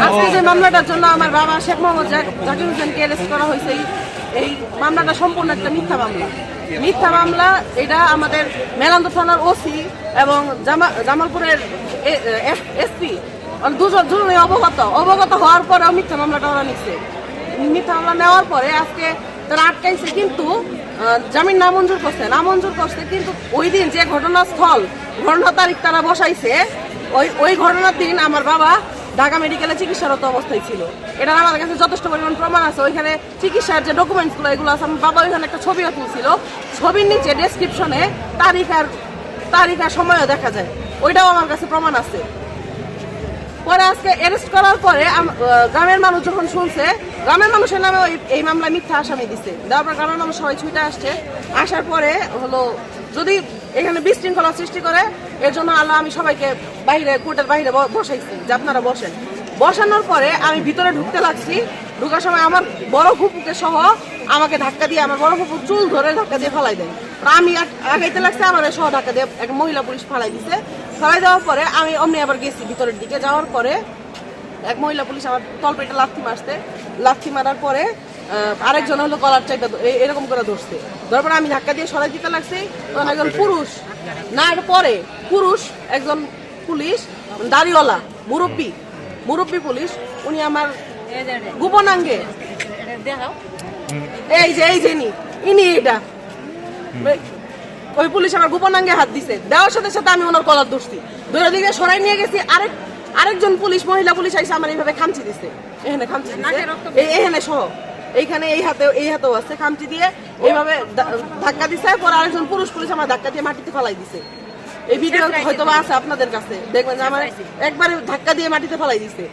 আজকে যে মামলাটার জন্য আমার বাবা শেখ মোহাম্মদ জাকির হোসেনকে অ্যারেস্ট করা হয়েছে, এই মামলাটা সম্পূর্ণ একটা মিথ্যা মামলা। মিথ্যা মামলা। এটা আমাদের মেলান্দ থানার ওসি এবং জামালপুরের এসপি দুজনে অবগত হওয়ার পরেও মিথ্যা মামলাটা ওরা নিচ্ছে। মিথ্যা মামলা নেওয়ার পরে আজকে তারা আটকাইছে, কিন্তু জামিন নামঞ্জুর করছে। কিন্তু ওই দিন যে ঘটনা তারিখ তারা বসাইছে, ওই ঘটনার দিন আমার বাবা ঢাকা মেডিকেলে চিকিৎসারত অবস্থায় ছিল। এটা আমাদের কাছে যথেষ্ট পরিমাণ প্রমাণ আছে। ওইখানে চিকিৎসার যে ডকুমেন্টসগুলো এগুলো আছে। আমার বাবা ওইখানে একটা ছবিও তুলছিল, ছবির নিচে ডেসক্রিপশনে তারিখ আর সময়ও দেখা যায়, ওইটাও আমার কাছে প্রমাণ আছে। পরে আজকে অ্যারেস্ট করার পরে গ্রামের মানুষ যখন শুনছে, গ্রামের মানুষের নামে এই মামলায় মিথ্যা আসামি দিছে। দেওয়ার পর গ্রামের মানুষ সবাই ছুটে আসছে। আসার পরে হলো যদি এখানে বিশৃঙ্খলা সৃষ্টি করে, এর জন্য আল্লাহ আমি সবাইকে কোর্টের বাইরে বসাইছি যে আপনারা বসেন। বসানোর পরে আমি ভিতরে ঢুকতে লাগছি। ঢুকার সময় আমার বড় ফুপুকে সহ আমাকে ধাক্কা দিয়ে, আমার বড় ফুপুর চুল ধরে ধাক্কা দিয়ে ফালাই দেয়। আমি আগাইতে লাগছে, আমার সহ ধাক্কা দিয়ে এক মহিলা পুলিশ ফালাই দিছে। ফালাই দেওয়ার পরে আমি অমনি আবার গেছি ভিতরের দিকে। যাওয়ার পরে এক মহিলা পুলিশ আমার তলপেটে লাথি মারার পরে আরেকজন হলো কলার চাইটা এরকম করে ধরছে। ধরার পরে আমি ধাক্কা দিয়ে সরাই দিতে লাগছি। তখন একজন পুরুষ একজন পুলিশ দাড়িওয়ালা মুরব্বী পুলিশ, উনি আমার গোপনাঙ্গে এই যে ইনি এটা ওই পুলিশ আমার গোপনাঙ্গে হাত দিছে। দেওয়ার সাথে সাথে আমি ওনার কলার ধরছি, ধরে দিকে সরাই নিয়ে গেছি। আরেকজন মহিলা পুলিশ আইসে আমার এইভাবে খামচি দিছে, এখানে সহ এইখানে এই হাতেও আছে খামচি দিয়ে এইভাবে ধাক্কা দিছে। পরে আরেকজন পুলিশ আমার ধাক্কা দিয়ে মাটিতে ফালাই দিছে। এই ভিডিও হয়তো আছে আপনাদের কাছে, দেখবেন যে আমার একবারে ধাক্কা দিয়ে মাটিতে ফালাই দিছে।